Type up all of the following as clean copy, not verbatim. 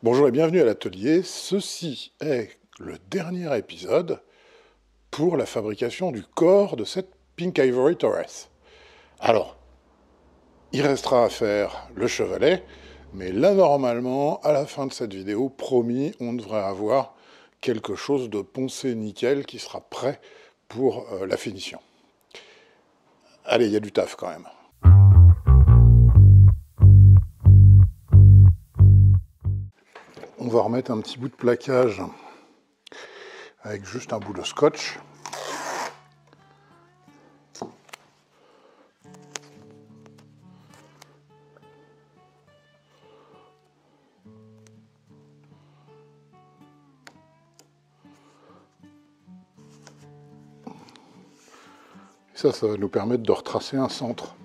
Bonjour et bienvenue à l'atelier. Ceci est le dernier épisode pour la fabrication du corps de cette Pink Ivory Taurus. Alors, il restera à faire le chevalet, mais là normalement, à la fin de cette vidéo, promis, on devrait avoir quelque chose de poncé nickel qui sera prêt pour la finition. Allez, il y a du taf quand même. On va remettre un petit bout de plaquage avec juste un bout de scotch. Ça va nous permettre de retracer un centre.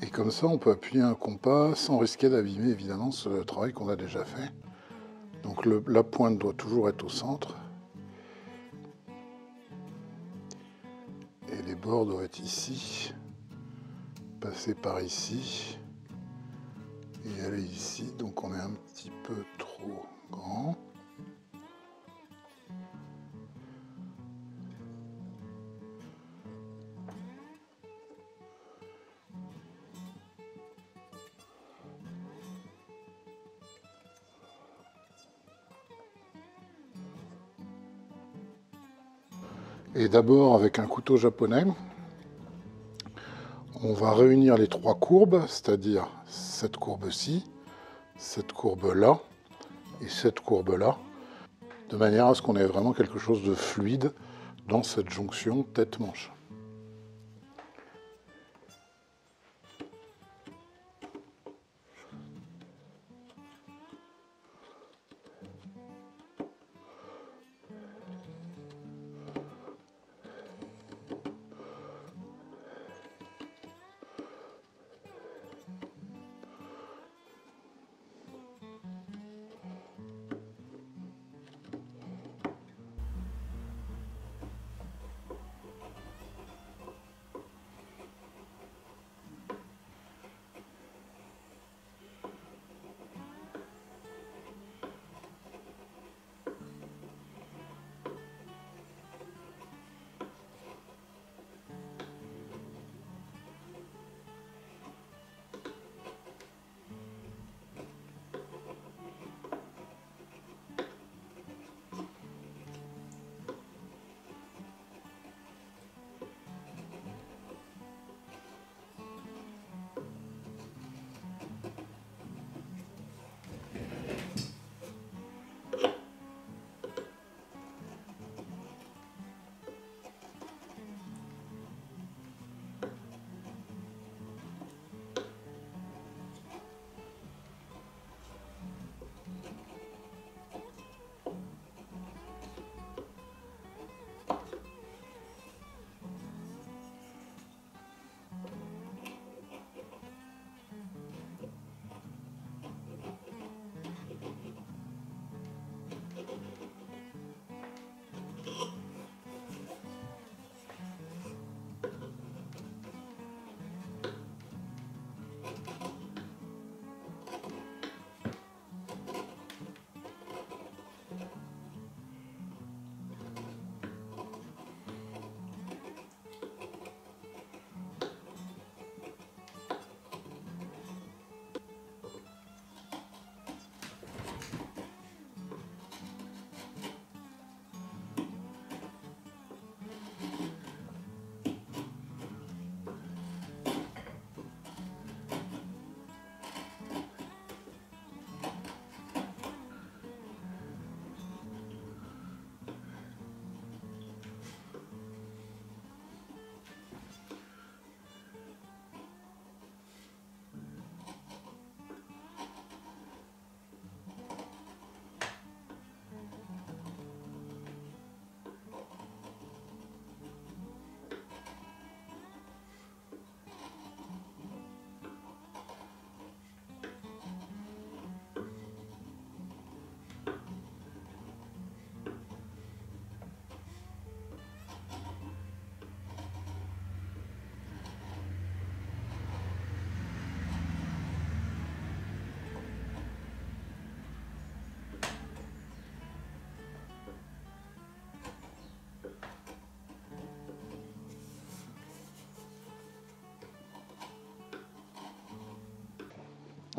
Et comme ça, on peut appuyer un compas sans risquer d'abîmer évidemment ce travail qu'on a déjà fait. Donc la pointe doit toujours être au centre. Et les bords doivent être ici, passer par ici, et aller ici. Donc on est un petit peu trop grand. Et d'abord, avec un couteau japonais, on va réunir les trois courbes, c'est-à-dire cette courbe-ci, cette courbe-là et cette courbe-là, de manière à ce qu'on ait vraiment quelque chose de fluide dans cette jonction tête-manche.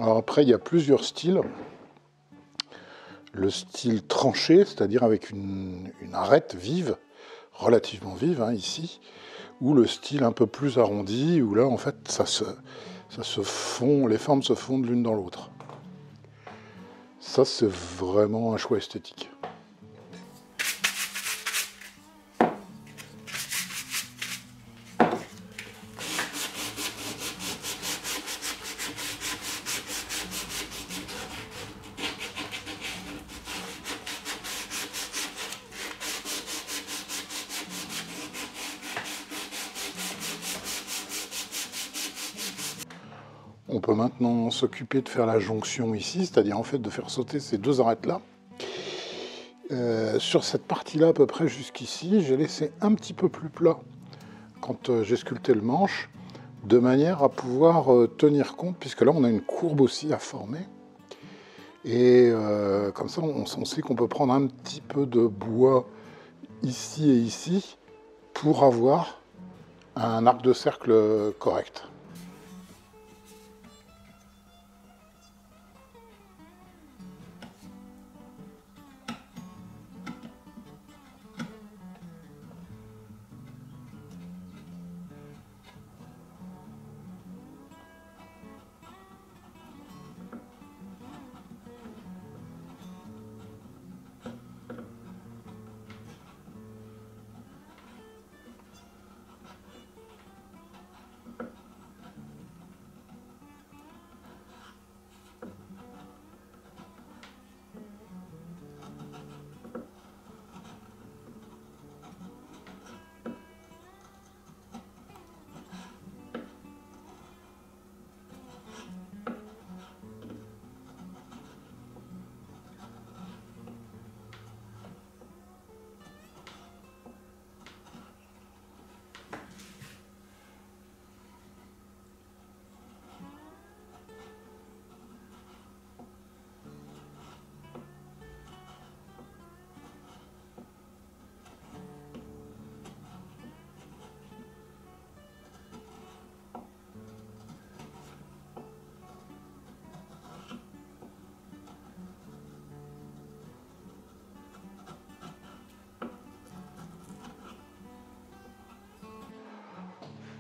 Alors après, il y a plusieurs styles. Le style tranché, c'est-à-dire avec une arête vive, relativement vive ici, ou le style un peu plus arrondi, où là en fait ça se fond, les formes se fondent l'une dans l'autre. Ça c'est vraiment un choix esthétique. On peut maintenant s'occuper de faire la jonction ici, c'est-à-dire en fait de faire sauter ces deux arêtes-là. Sur cette partie-là, à peu près jusqu'ici, j'ai laissé un petit peu plus plat quand j'ai sculpté le manche, de manière à pouvoir tenir compte, puisque là on a une courbe aussi à former. Et comme ça, on sait qu'on peut prendre un petit peu de bois ici et ici pour avoir un arc de cercle correct.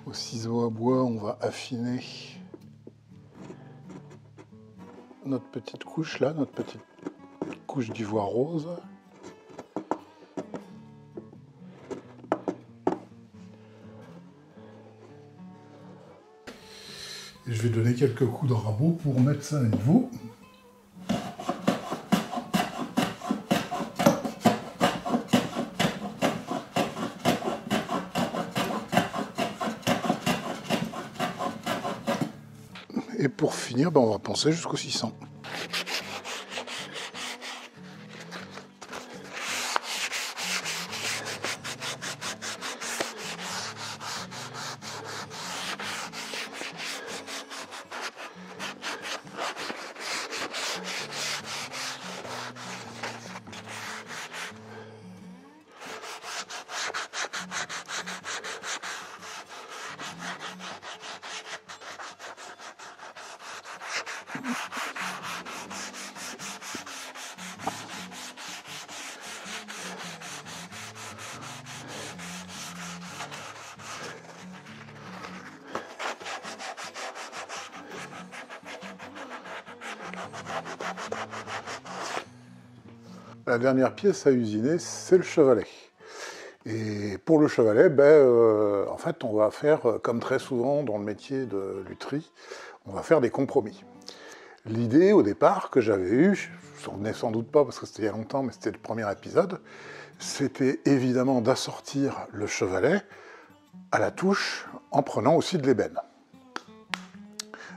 Au ciseau à bois, on va affiner notre petite couche là, notre petite couche d'ivoire rose. Et je vais donner quelques coups de rabot pour mettre ça à niveau. Et pour finir, on va poncer jusqu'au 600. La dernière pièce à usiner, c'est le chevalet. Et pour le chevalet, en fait, on va faire, comme très souvent dans le métier de lutherie, on va faire des compromis. L'idée, au départ, que j'avais eue, je n'en souvenais sans doute pas parce que c'était il y a longtemps, mais c'était le premier épisode, c'était évidemment d'assortir le chevalet à la touche en prenant aussi de l'ébène.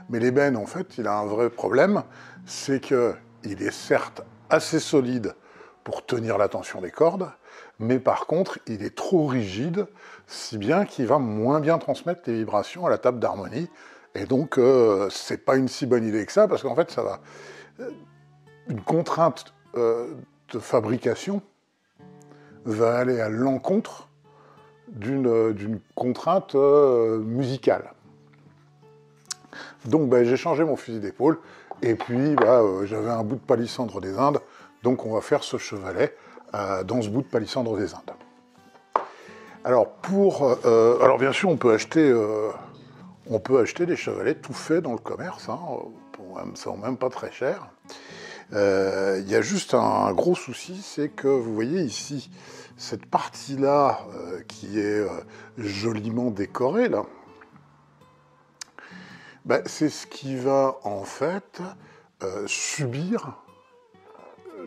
Mais l'ébène, en fait, il a un vrai problème, c'est qu'il est certes assez solide pour tenir la tension des cordes, mais par contre, il est trop rigide, si bien qu'il va moins bien transmettre les vibrations à la table d'harmonie, et donc c'est pas une si bonne idée que ça, parce qu'en fait, ça va... Une contrainte de fabrication va aller à l'encontre d'une contrainte musicale. Donc j'ai changé mon fusil d'épaule, Et puis, j'avais un bout de palissandre des Indes, donc on va faire ce chevalet dans ce bout de palissandre des Indes. Alors, alors bien sûr, on peut acheter des chevalets tout faits dans le commerce, hein, ça vaut même pas très cher. Il y a juste un gros souci, c'est que vous voyez ici, cette partie-là qui est joliment décorée, là, c'est ce qui va en fait subir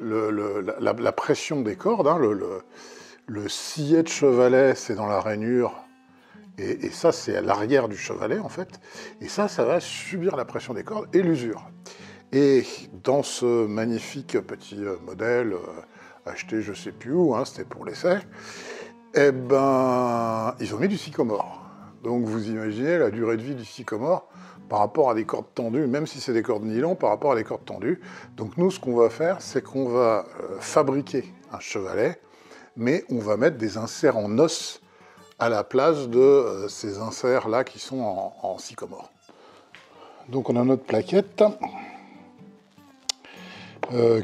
la pression des cordes, hein, le sillet de chevalet, c'est dans la rainure, et ça, c'est à l'arrière du chevalet, en fait. Et ça va subir la pression des cordes et l'usure. Et dans ce magnifique petit modèle, acheté je sais plus où, hein, c'était pour l'essai, ils ont mis du sycomore. Donc vous imaginez la durée de vie du sycomore par rapport à des cordes tendues, même si c'est des cordes nylon, par rapport à des cordes tendues. Donc nous, ce qu'on va faire, c'est qu'on va fabriquer un chevalet, mais on va mettre des inserts en os à la place de ces inserts-là qui sont en sycomore. Donc on a notre plaquette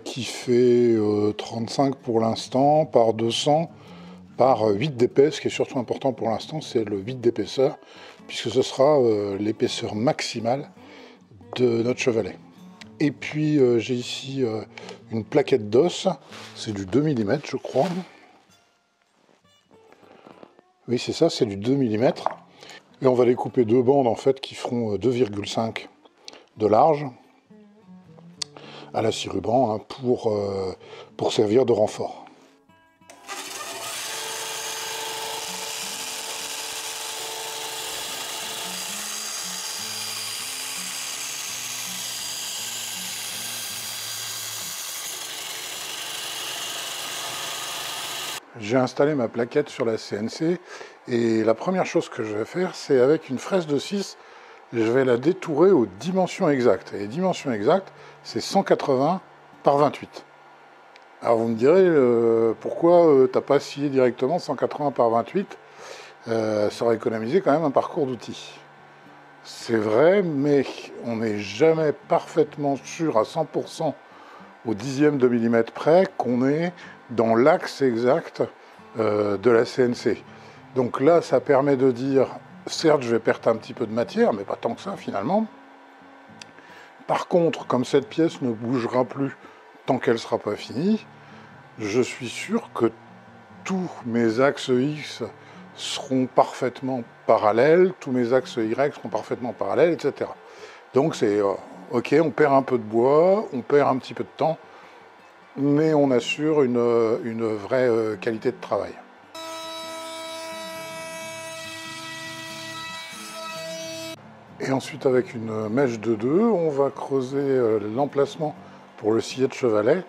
qui fait 35 pour l'instant, par 200, par 8 d'épaisseur. Ce qui est surtout important pour l'instant, c'est le 8 d'épaisseur, puisque ce sera l'épaisseur maximale de notre chevalet. Et puis j'ai ici une plaquette d'os, c'est du 2 mm je crois. Oui, c'est ça, c'est du 2 mm. Et on va découper deux bandes en fait qui feront 2,5 de large à la scie ruban, hein, pour servir de renfort. J'ai installé ma plaquette sur la CNC et la première chose que je vais faire, c'est avec une fraise de 6, je vais la détourer aux dimensions exactes. Et les dimensions exactes, c'est 180 par 28. Alors vous me direz, pourquoi t'as pas scié directement 180 par 28 ça aurait économisé quand même un parcours d'outils. C'est vrai, mais on n'est jamais parfaitement sûr à 100% au dixième de millimètre près qu'on est dans l'axe exact de la CNC. Donc là, ça permet de dire, certes, je vais perdre un petit peu de matière, mais pas tant que ça finalement. Par contre, comme cette pièce ne bougera plus tant qu'elle ne sera pas finie, je suis sûr que tous mes axes X seront parfaitement parallèles, tous mes axes Y seront parfaitement parallèles, etc. Donc c'est ok, on perd un peu de bois, on perd un petit peu de temps, mais on assure une vraie qualité de travail. Et ensuite, avec une mèche de 2, on va creuser l'emplacement pour le sillet de chevalet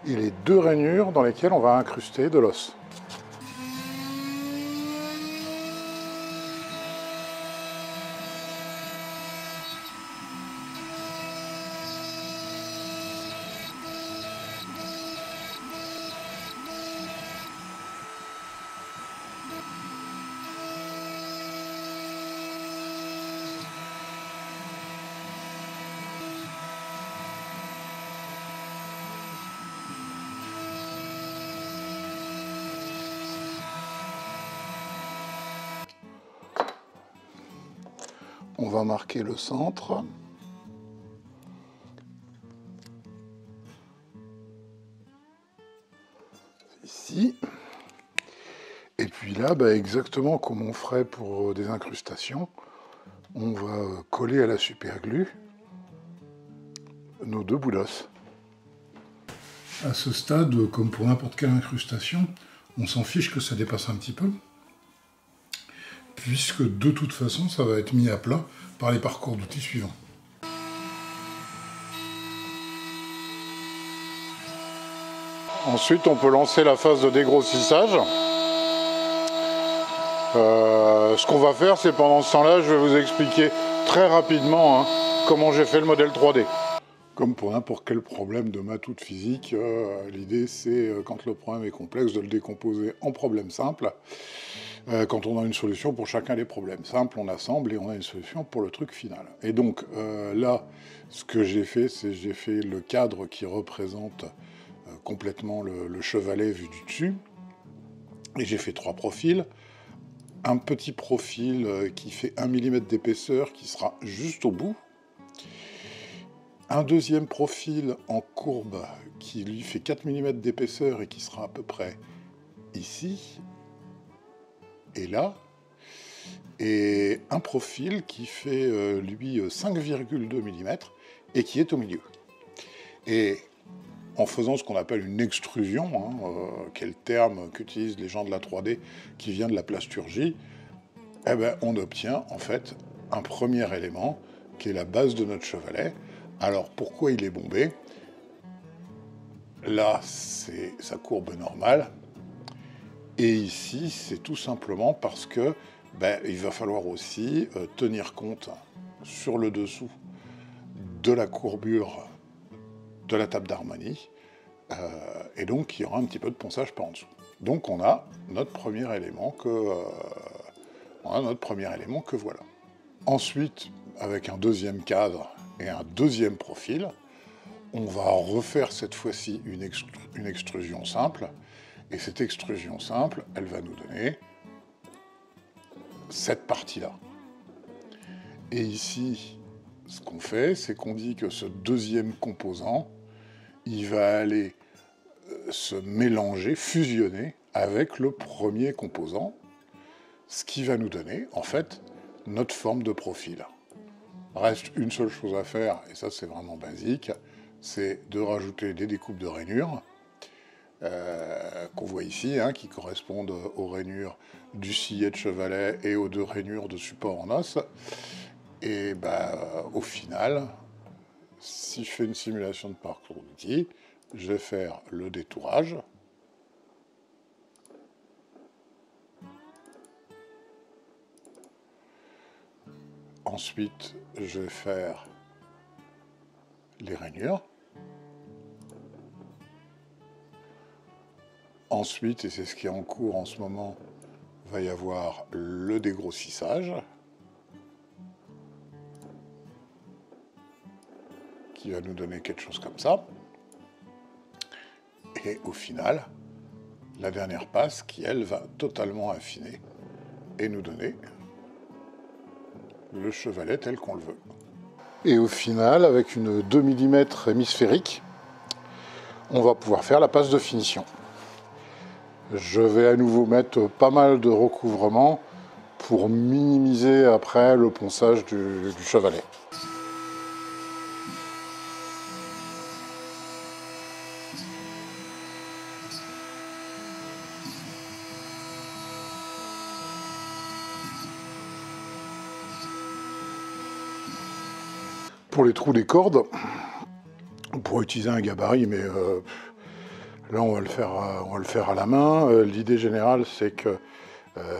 et les deux rainures dans lesquelles on va incruster de l'os. On va marquer le centre. Ici. Et puis là, exactement comme on ferait pour des incrustations, on va coller à la superglue nos deux bouts d'os. À ce stade, comme pour n'importe quelle incrustation, on s'en fiche que ça dépasse un petit peu, puisque de toute façon, ça va être mis à plat par les parcours d'outils suivants. Ensuite, on peut lancer la phase de dégrossissage. Ce qu'on va faire, c'est pendant ce temps-là, je vais vous expliquer très rapidement comment j'ai fait le modèle 3D. Comme pour n'importe quel problème de maths ou de physique, l'idée c'est, quand le problème est complexe, de le décomposer en problèmes simples. Quand on a une solution pour chacun des problèmes simples, on assemble et on a une solution pour le truc final. Et donc là, ce que j'ai fait, c'est j'ai fait le cadre qui représente complètement le chevalet vu du dessus. Et j'ai fait 3 profils. Un petit profil qui fait 1 mm d'épaisseur qui sera juste au bout. Un deuxième profil en courbe qui lui fait 4 mm d'épaisseur et qui sera à peu près ici et là. Et un profil qui fait lui 5,2 mm et qui est au milieu. Et en faisant ce qu'on appelle une extrusion, qui est le terme qu'utilisent les gens de la 3D qui vient de la plasturgie, eh ben, on obtient en fait un premier élément qui est la base de notre chevalet. Alors pourquoi il est bombé? Là, c'est sa courbe normale. Et ici, c'est tout simplement parce que il va falloir aussi tenir compte sur le dessous de la courbure de la table d'harmonie. Et donc, il y aura un petit peu de ponçage par en dessous. Donc, on a notre premier élément que voilà. Ensuite, avec un deuxième cadre et un deuxième profil, on va refaire cette fois-ci une extrusion simple. Et cette extrusion simple, elle va nous donner cette partie-là. Et ici, ce qu'on fait, c'est qu'on dit que ce deuxième composant, il va aller se mélanger, fusionner avec le premier composant, ce qui va nous donner, en fait, notre forme de profil. Reste une seule chose à faire, et ça c'est vraiment basique, c'est de rajouter des découpes de rainures, qu'on voit ici, qui correspondent aux rainures du sillet de chevalet et aux 2 rainures de support en os. Et au final, si je fais une simulation de parcours d'outils, je vais faire le détourage. Ensuite, je vais faire les rainures. Ensuite, et c'est ce qui est en cours en ce moment, va y avoir le dégrossissage, qui va nous donner quelque chose comme ça. Et au final, la dernière passe qui, elle, va totalement affiner et nous donner le chevalet tel qu'on le veut. Et au final, avec une 2 mm hémisphérique, on va pouvoir faire la passe de finition. Je vais à nouveau mettre pas mal de recouvrement pour minimiser après le ponçage du chevalet. Pour les trous des cordes, on pourrait utiliser un gabarit, mais là on va le faire à la main. L'idée générale, c'est que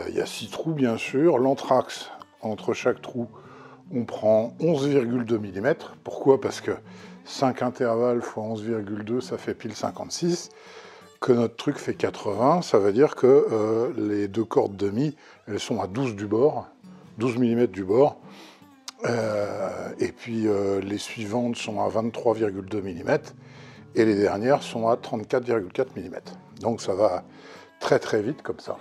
il y a 6 trous bien sûr. L'anthrax, entre chaque trou, on prend 11,2 mm. Pourquoi? Parce que 5 intervalles x 11,2, ça fait pile 56. Que notre truc fait 80, ça veut dire que les 2 cordes demi, elles sont à 12 du bord, 12 mm du bord. Et puis les suivantes sont à 23,2 mm et les dernières sont à 34,4 mm. Donc ça va très très vite comme ça.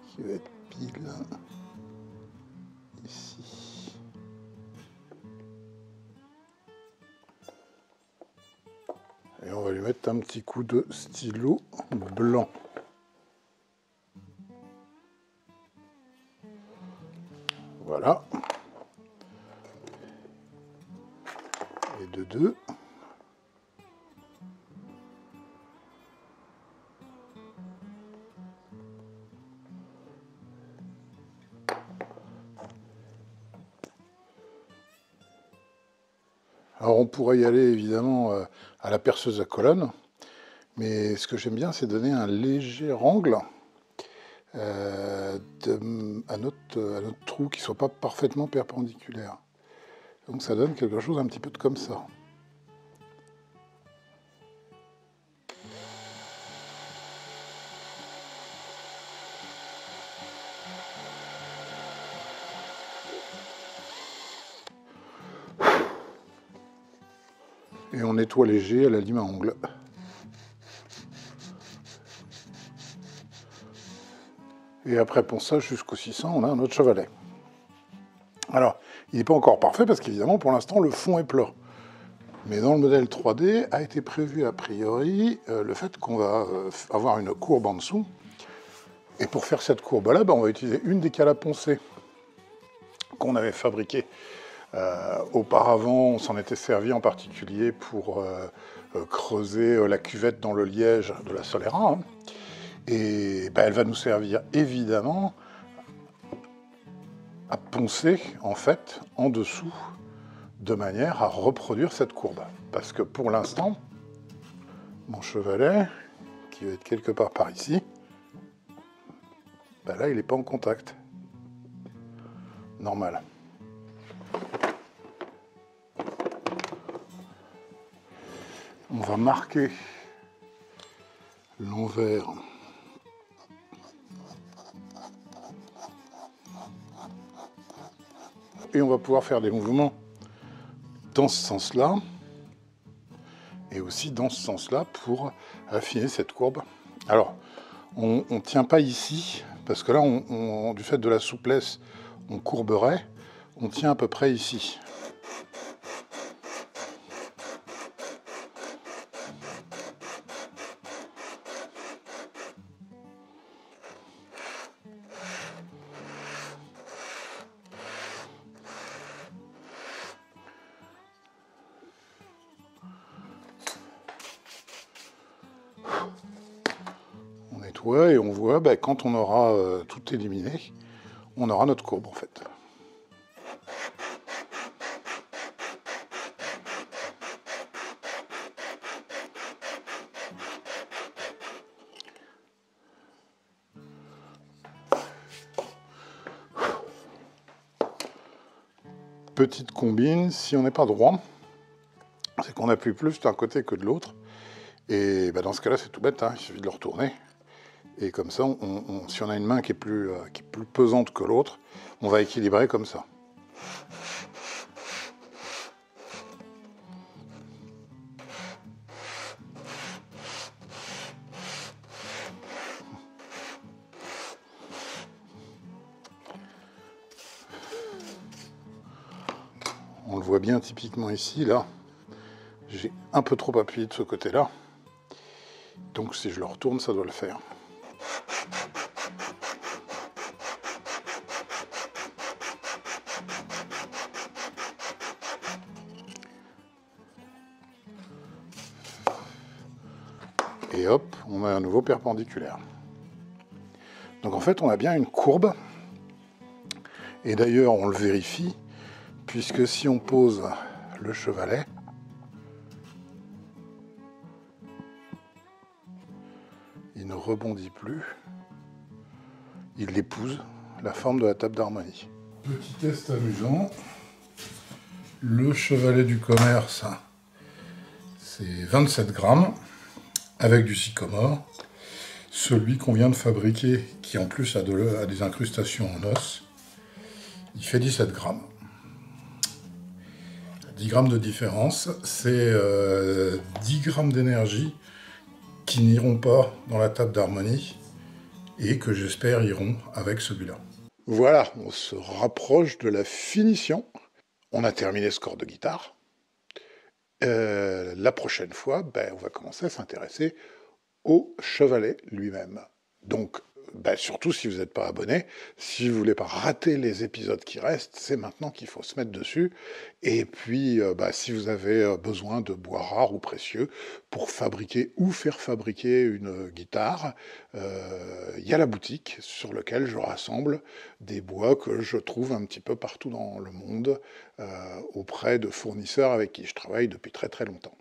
Qui va être pile ici. Et on va lui mettre un petit coup de stylo blanc. Voilà. Et de 2. Alors on pourrait y aller évidemment à la perceuse à colonne, mais ce que j'aime bien, c'est donner un léger angle à notre trou qui ne soit pas parfaitement perpendiculaire. Donc ça donne quelque chose un petit peu comme ça. Et on nettoie léger à la lime à ongles. Et après ponçage jusqu'au 600, on a un autre chevalet. Alors, il n'est pas encore parfait parce qu'évidemment, pour l'instant, le fond est plat. Mais dans le modèle 3D a été prévu a priori le fait qu'on va avoir une courbe en dessous. Et pour faire cette courbe-là, on va utiliser une des cales à poncer qu'on avait fabriquées auparavant. On s'en était servi en particulier pour creuser la cuvette dans le liège de la Solera. Hein. Et elle va nous servir évidemment à poncer en fait en dessous de manière à reproduire cette courbe. Parce que pour l'instant, mon chevalet, qui va être quelque part par ici, là il n'est pas en contact. Normal. On va marquer l'envers et on va pouvoir faire des mouvements dans ce sens-là et aussi dans ce sens-là pour affiner cette courbe. Alors, on ne tient pas ici, parce que là, du fait de la souplesse, on courberait, on tient à peu près ici. On nettoie et on voit, quand on aura tout éliminé, on aura notre courbe en fait. Petite combine, si on n'est pas droit, c'est qu'on appuie plus d'un côté que de l'autre. Et dans ce cas-là, c'est tout bête, hein, il suffit de le retourner. Et comme ça, si on a une main qui est plus pesante que l'autre, on va équilibrer comme ça. On le voit bien typiquement ici, là. J'ai un peu trop appuyé de ce côté-là. Donc si je le retourne, ça doit le faire. Et hop, on a un nouveau perpendiculaire. Donc en fait, on a bien une courbe. Et d'ailleurs, on le vérifie, puisque si on pose le chevalet, il ne rebondit plus. Il épouse la forme de la table d'harmonie. Petit test amusant. Le chevalet du commerce, c'est 27 grammes, avec du sycomore. Celui qu'on vient de fabriquer, qui en plus a des incrustations en os, il fait 17 grammes. 10 grammes de différence, c'est 10 grammes d'énergie qui n'iront pas dans la table d'harmonie et que j'espère iront avec celui-là. Voilà, on se rapproche de la finition. On a terminé ce corps de guitare. La prochaine fois, on va commencer à s'intéresser au chevalet lui-même. Donc, surtout si vous n'êtes pas abonné, si vous ne voulez pas rater les épisodes qui restent, c'est maintenant qu'il faut se mettre dessus. Et puis, si vous avez besoin de bois rares ou précieux pour fabriquer ou faire fabriquer une guitare, il y a la boutique sur laquelle je rassemble des bois que je trouve un petit peu partout dans le monde, auprès de fournisseurs avec qui je travaille depuis très très longtemps.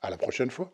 À la prochaine fois.